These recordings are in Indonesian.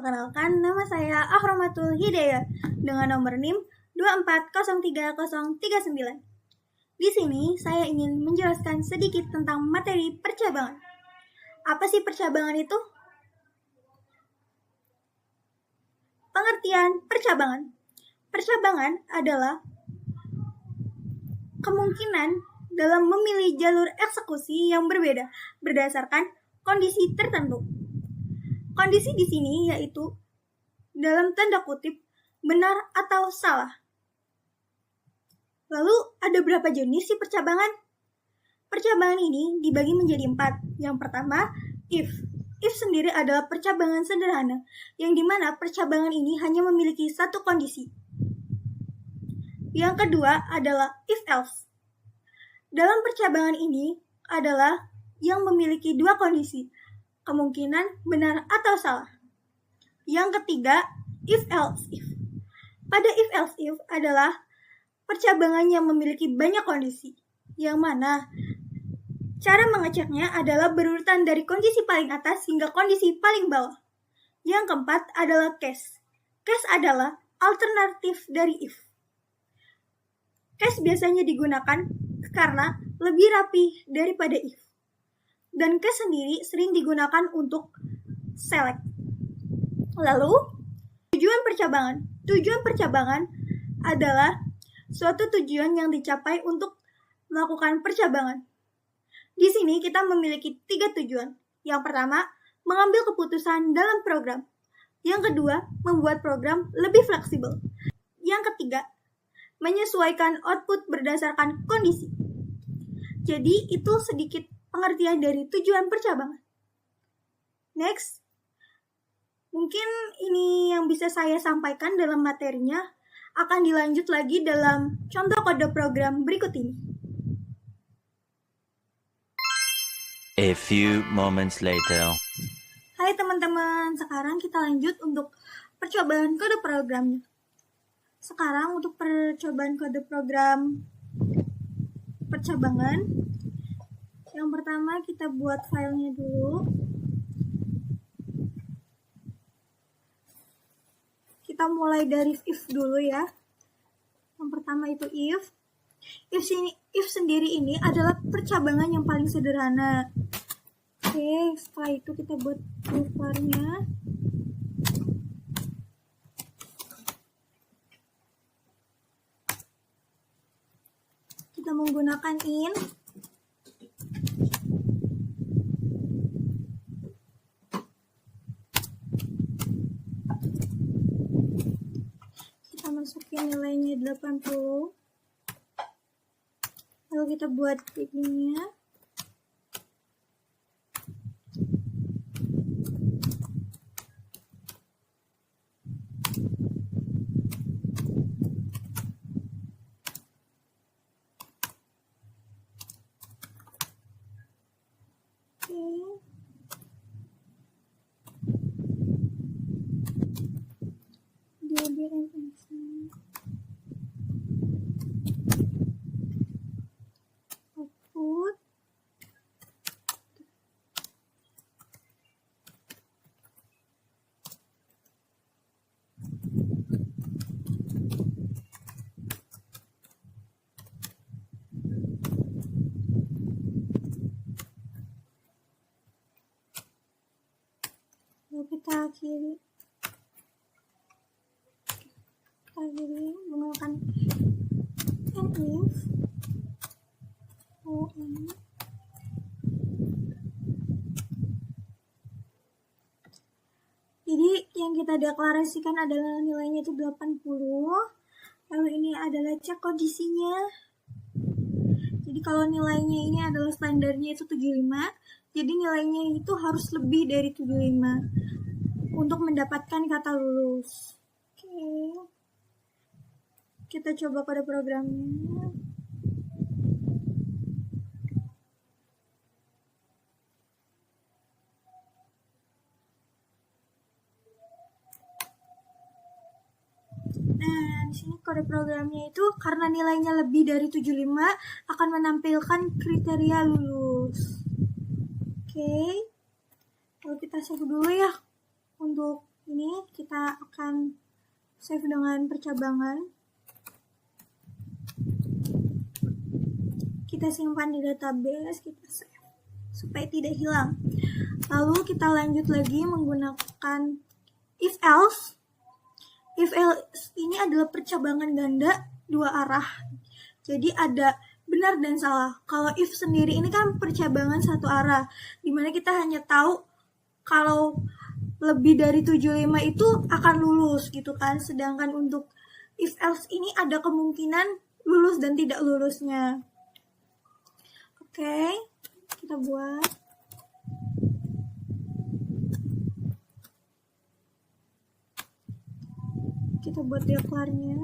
Perkenalkan, nama saya Ahromatul Hidayat dengan nomor NIM 2403039. Di sini saya ingin menjelaskan sedikit tentang materi percabangan. Apa sih percabangan itu? Pengertian percabangan. Percabangan adalah kemungkinan dalam memilih jalur eksekusi yang berbeda berdasarkan kondisi tertentu. Kondisi di sini yaitu dalam tanda kutip benar atau salah. Lalu ada berapa jenis sih percabangan? Percabangan ini dibagi menjadi 4. Yang pertama, if. If sendiri adalah percabangan sederhana, yang dimana percabangan ini hanya memiliki satu kondisi. Yang kedua adalah if else. Dalam percabangan ini adalah yang memiliki dua kondisi, kemungkinan benar atau salah. Yang ketiga, if else if. Pada if else if adalah percabangan yang memiliki banyak kondisi, yang mana cara mengeceknya adalah berurutan dari kondisi paling atas hingga kondisi paling bawah. Yang keempat adalah case. Case adalah alternatif dari if. Case biasanya digunakan karena lebih rapi daripada if. Dan case sendiri sering digunakan untuk select. Lalu, tujuan percabangan. Tujuan percabangan adalah suatu tujuan yang dicapai untuk melakukan percabangan. Di sini kita memiliki 3 tujuan. Yang pertama, mengambil keputusan dalam program. Yang kedua, membuat program lebih fleksibel. Yang ketiga, menyesuaikan output berdasarkan kondisi. Jadi, itu sedikit pengertian dari tujuan percabangan. Next, mungkin ini yang bisa saya sampaikan dalam materinya, akan dilanjut lagi dalam contoh kode program berikut ini. A few moments later. Hai teman-teman, sekarang kita lanjut untuk percobaan kode programnya. Sekarang untuk percobaan kode program percabangan, yang pertama kita buat filenya dulu. Kita mulai dari if dulu ya. Yang pertama itu if. If sendiri ini adalah percabangan yang paling sederhana. Oke, setelah itu kita buat buffernya. Kita menggunakan in. Kita masukin nilainya 80. Lalu kita buat begininya. Output. Lalu kita akhiri menggunakan if Jadi yang kita deklarasikan adalah nilainya itu 80. Lalu ini adalah cek kondisinya. Jadi kalau nilainya ini adalah standarnya itu 75, jadi nilainya itu harus lebih dari 75 untuk mendapatkan kata lulus. Oke. Kita coba kode programnya. Nah, di sini kode programnya itu karena nilainya lebih dari 75 akan menampilkan kriteria lulus. Oke. Lalu kita save dulu ya untuk Ini kita akan save dengan percabangan. Kita simpan di database, kita save supaya tidak hilang. Lalu kita lanjut lagi menggunakan if else. If else ini adalah percabangan ganda dua arah. Jadi ada benar dan salah. Kalau if sendiri ini kan percabangan satu arah, dimana kita hanya tahu kalau lebih dari 75 itu akan lulus gitu kan. Sedangkan untuk if else ini ada kemungkinan lulus dan tidak lulusnya. Oke, kita buat. Kita buat declare-nya.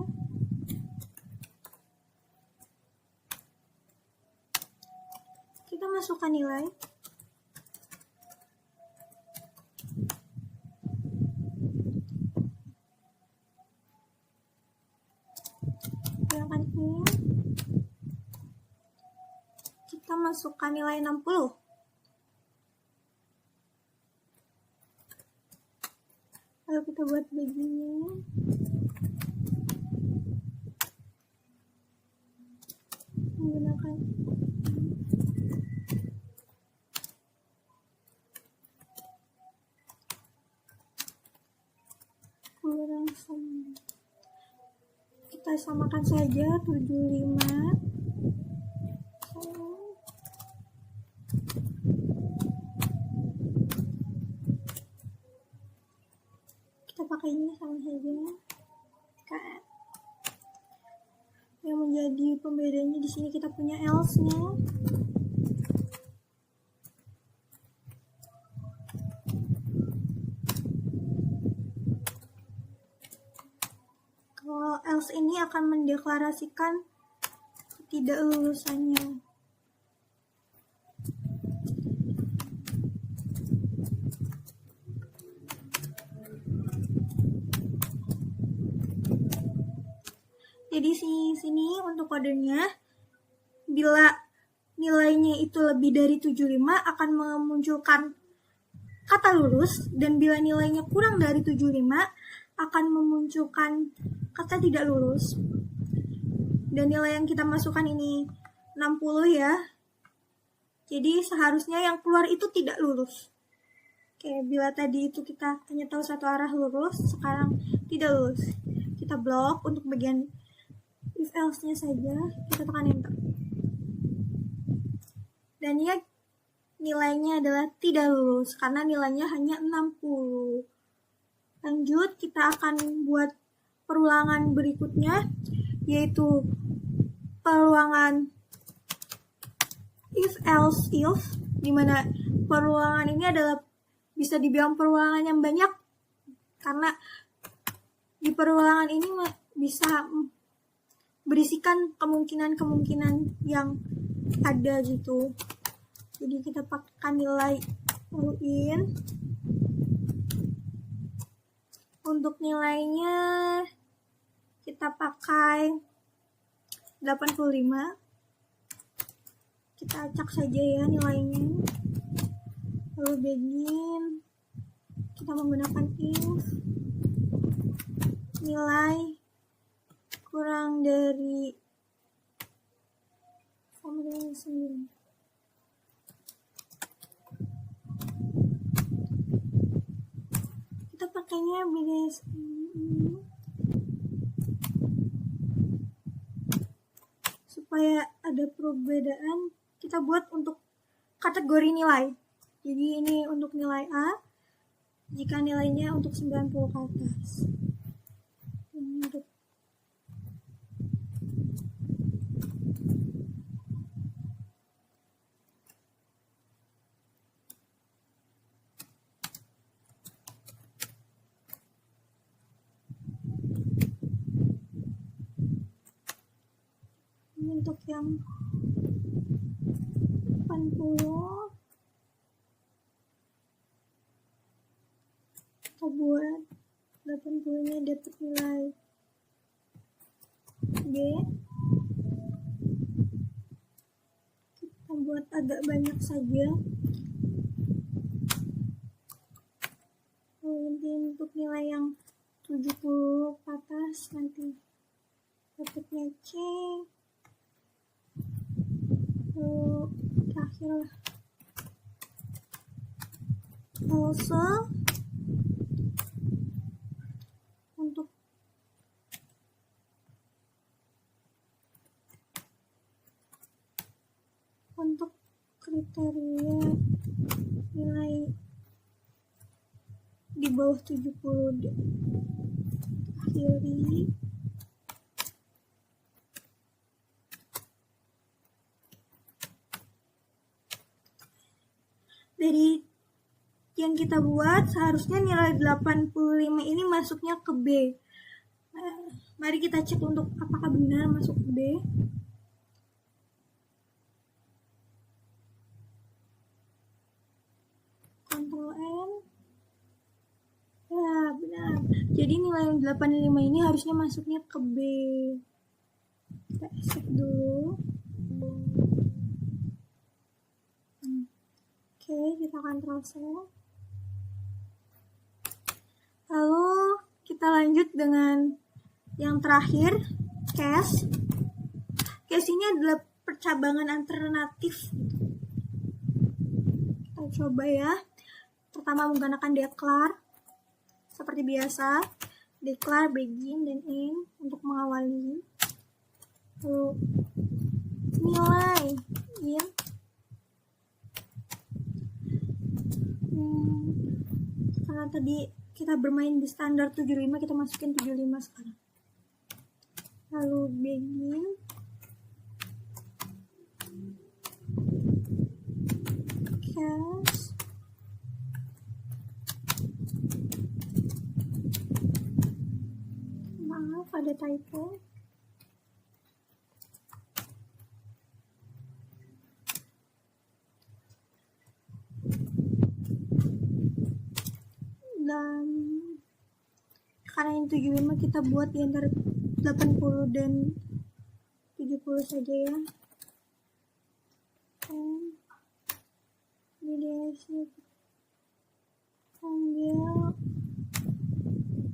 Kita masukkan nilai. Silahkan ini. Kita masukkan nilai 60. Lalu kita buat begini. Menggunakan kurang sama. Kita samakan saja 75. Kita pakai ini sama saja. Kan. Yang menjadi pembedanya di sini kita punya else-nya. Kalau else ini akan mendeklarasikan ketidaklulusannya. Jadi sini untuk kodenya, bila nilainya itu lebih dari 75 akan memunculkan kata lulus, dan bila nilainya kurang dari 75 akan memunculkan kata tidak lulus. Dan nilai yang kita masukkan ini 60 ya. Jadi seharusnya yang keluar itu tidak lulus. Oke, bila tadi itu kita hanya tahu satu arah lulus, sekarang tidak lulus. Kita blok untuk bagian if else-nya saja, kita tekan enter. Dan ya nilainya adalah tidak lulus karena nilainya hanya 60. Lanjut, kita akan buat perulangan berikutnya, yaitu perulangan if else if, dimana perulangan ini adalah bisa dibilang perulangan yang banyak karena di perulangan ini bisa berisikan kemungkinan-kemungkinan yang ada gitu. Jadi kita pakai nilai in. Untuk nilainya kita pakai 85. Kita acak saja ya nilainya. Lalu begin. Kita menggunakan if. Nilai kurang dari sama dengan 9. Kita pakainya BDSM supaya ada perbedaan. Kita buat untuk kategori nilai. Jadi ini untuk nilai A jika nilainya untuk 90 ke atas. Untuk yang 80 kita buat 80 nya dapat nilai D. Kita buat agak banyak saja. nanti untuk nilai yang 70 ke atas nanti dapatnya C. Lalu terakhir lah. Also untuk kriteria nilai di bawah 70 akhiri dari yang kita buat. Seharusnya nilai 85 ini masuknya ke B. Mari kita cek untuk apakah benar masuk ke B. Ctrl N. Ya, benar. Jadi nilai 85 ini harusnya masuknya ke B. Kita save dulu. Oke, kita Ctrl C. Lalu kita lanjut dengan yang terakhir, case. Case ini adalah percabangan alternatif. Kita coba ya. Pertama menggunakan declare. Seperti biasa, declare, begin, dan end untuk mengawali. Lalu nilai in. Karena tadi kita bermain di standar 75, kita masukin 75 sekarang. Lalu begin. Case. Maaf, ada typo. Dan karena yang 75 kita buat di antara 80 dan 70 saja ya. Mediasi ambil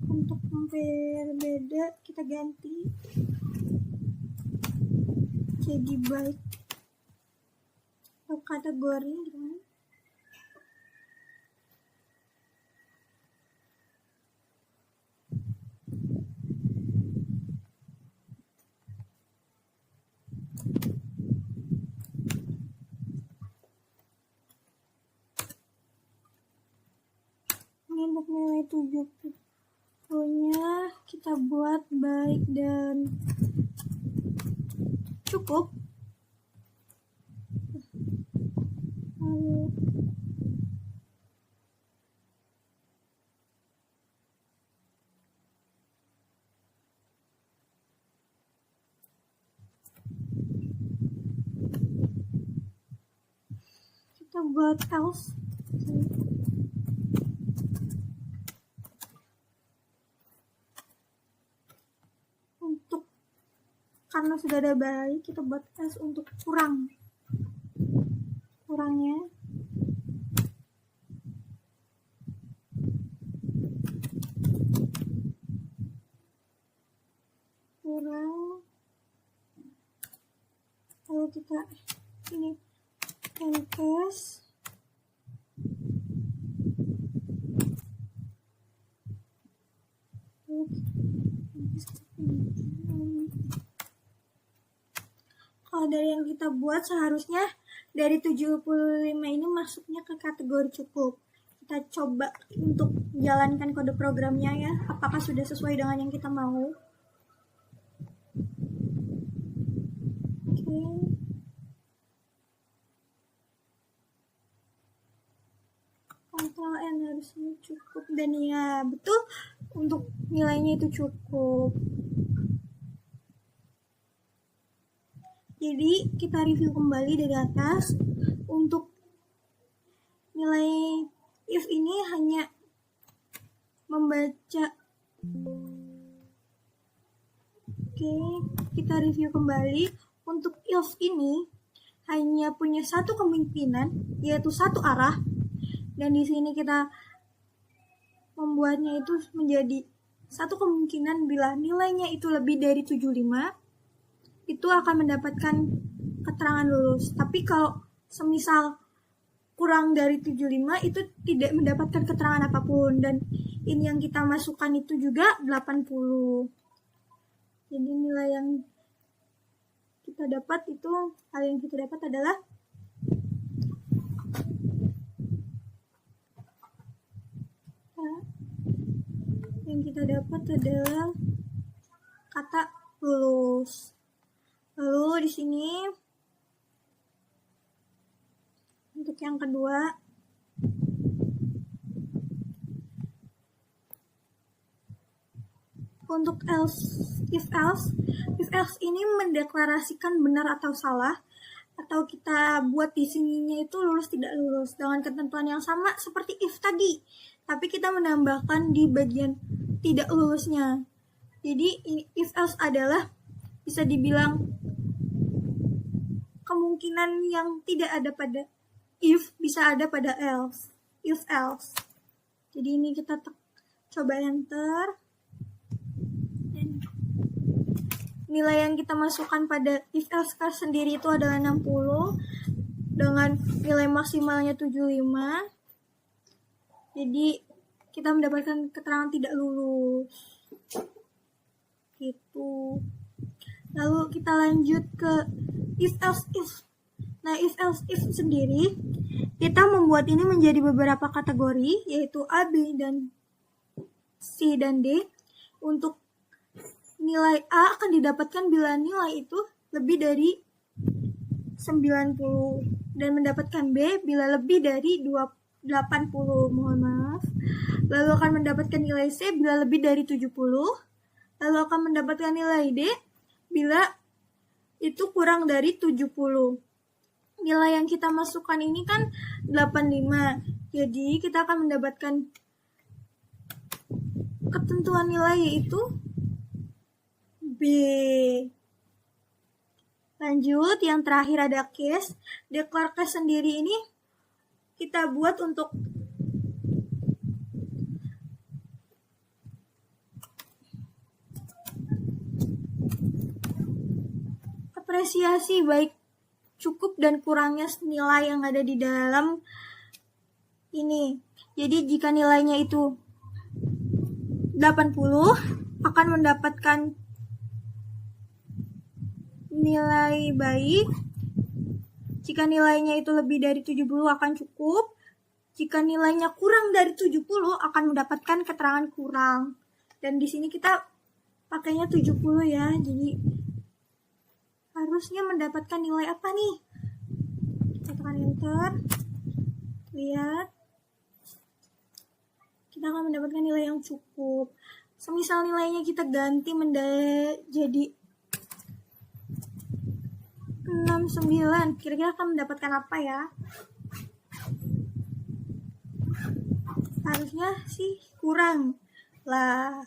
untuk berbeda, kita ganti jadi byte atau kategori gimana. Ini untuk nilai 70-nya kita buat baik dan cukup. Lalu kita buat else. Untuk karena sudah ada baik, kita buat else untuk kurangnya. Kurang. Lalu kita ini case. Kalau dari yang kita buat seharusnya dari 75 ini masuknya ke kategori cukup. Kita coba untuk jalankan kode programnya ya, apakah sudah sesuai dengan yang kita mau. Oke. Ctrl N harusnya cukup, dan ya betul untuk nilainya itu cukup. Jadi kita review kembali dari atas. Untuk nilai if ini hanya membaca. Oke, kita review kembali. Untuk if ini hanya punya satu kemungkinan, yaitu satu arah. Dan di sini kita membuatnya itu menjadi satu kemungkinan bila nilainya itu lebih dari 75, itu akan mendapatkan keterangan lulus. Tapi kalau semisal kurang dari 75 itu tidak mendapatkan keterangan apapun. Dan ini yang kita masukkan itu juga 80. Jadi nilai yang kita dapat itu, hal yang kita dapat adalah kata lulus. Lalu di sini untuk yang kedua, untuk if else ini mendeklarasikan benar atau salah, atau kita buat di sininya itu lulus tidak lulus dengan ketentuan yang sama seperti if tadi, tapi kita menambahkan di bagian tidak lulusnya. Jadi if else adalah bisa dibilang kemungkinan yang tidak ada pada if bisa ada pada else. If else. Jadi ini kita coba enter. Dan nilai yang kita masukkan pada if else case sendiri itu adalah 60 dengan nilai maksimalnya 75. Jadi kita mendapatkan keterangan tidak lulus. Gitu. Lalu kita lanjut ke if else if. Nah, if else if sendiri kita membuat ini menjadi beberapa kategori, yaitu A, B, dan C dan D. Untuk nilai A akan didapatkan bila nilai itu lebih dari 90 dan mendapatkan B bila lebih dari 80, mohon maaf. Lalu akan mendapatkan nilai C bila lebih dari 70. Lalu akan mendapatkan nilai D bila itu kurang dari 70. Nilai yang kita masukkan ini kan 85. Jadi kita akan mendapatkan ketentuan nilai yaitu B. Lanjut, yang terakhir ada case. Declare case sendiri ini kita buat untuk apresiasi baik cukup dan kurangnya nilai yang ada di dalam ini. Jadi jika nilainya itu 80 akan mendapatkan nilai baik. Jika nilainya itu lebih dari 70 akan cukup. Jika nilainya kurang dari 70 akan mendapatkan keterangan kurang. Dan di sini kita pakainya 70 ya. Jadi harusnya mendapatkan nilai apa nih? Kita tekan enter. Lihat. Kita akan mendapatkan nilai yang cukup. Semisal nilainya kita ganti jadi 69, kira-kira akan mendapatkan apa ya? Harusnya sih kurang lah.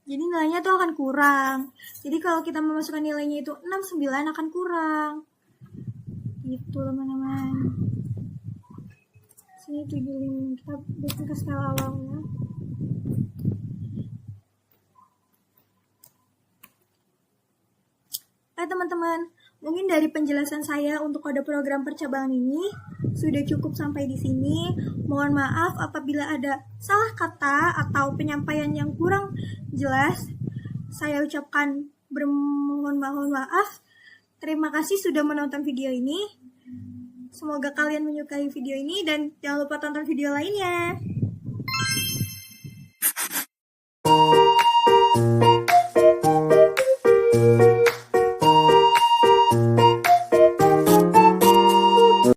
Jadi nilainya tuh akan kurang. Jadi kalau kita memasukkan nilainya itu 69 akan kurang. Gitu teman-teman. Sini 75, kita bikin ke skala awal ya. Teman-teman, mungkin dari penjelasan saya untuk kode program percabangan ini sudah cukup sampai di sini. Mohon maaf apabila ada salah kata atau penyampaian yang kurang jelas. Saya ucapkan bermohon maaf. Terima kasih sudah menonton video ini. Semoga kalian menyukai video ini dan jangan lupa tonton video lainnya.